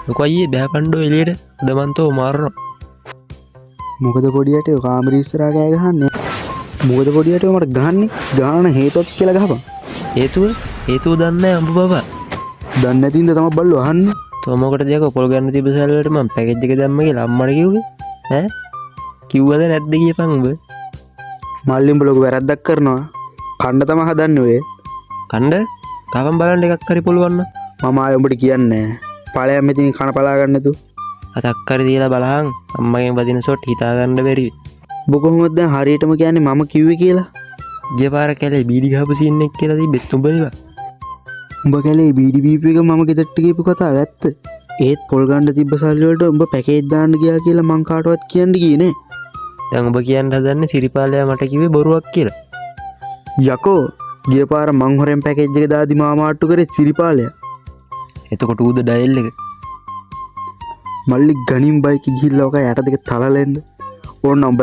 ලොකෝ අයියේ බෑපන්ඩෝ එළියට දමන්තෝ මාරනවා. මොකද පොඩියට කාමරේ ඉස්සරහා කෑ ගහන්නේ? මොකද පොඩියට මට ගහන්නේ? ගාන හේතුවක් කියලා ගහපන්. හේතුව දන්නේ නැහැ අඹ බබා. දන්නේ නැතිඳ තමයි බල්ලෝ අහන්නේ. තෝ මොකටද යකෝ පොල් ගන්න තිබ්බ සැලවලට මම පැකේජ් එක දැම්ම කියලා අම්මට කිව්වේ? ඈ? කිව්වද නැද්ද කියපන් ඔබ? මල්ලි උඹ ලොකු වැරද්දක් කරනවා. කණ්ඩ තමයි හදන්නේ ඔය. කණ්ඩ? කවම් බලන්න එකක් හරි පුළුවන් නම්. මම ආයෙ උඹට කියන්නේ නැහැ. ඵලයන් මෙතනින් කන පලා ගන්න නැතු. අතක් හරි දීලා බලහන් අම්මගෙන් වදින ෂොට් හිතා ගන්න බැරි. ඔබ කොහොමද දැන් හරියටම කියන්නේ මම කිව්වේ කියලා? ගිය පාර කැලේ බීඩි ගහපු සීන් එක කියලා තිබ්බෙත් උඹ ඒවා. උඹ කැලේ බීඩි බීපු එක මම ගෙදරට ගිහපු කතාව ඇත්ත. ඒත් පොල් ගන්න තිබ්බ සල්ලි වලට උඹ පැකේජ් දාන්න ගියා කියලා මං කාටවත් කියන්න ගියේ නේ. දැන් ඔබ කියන්න හදන්නේ සිරිපාලයා මට කිව්වේ බොරුවක් කියලා. යකෝ ගිය පාර මං හොරෙන් පැකේජ් එක දාදි මාමාට්ටු කරේ සිරිපාලයා. එතකොට ඌද ඩයල් එක. මල්ලි ගණින් බයික් ගිහිල්ලා ඔක යට දෙක තලලෙන්න ඕන උඹ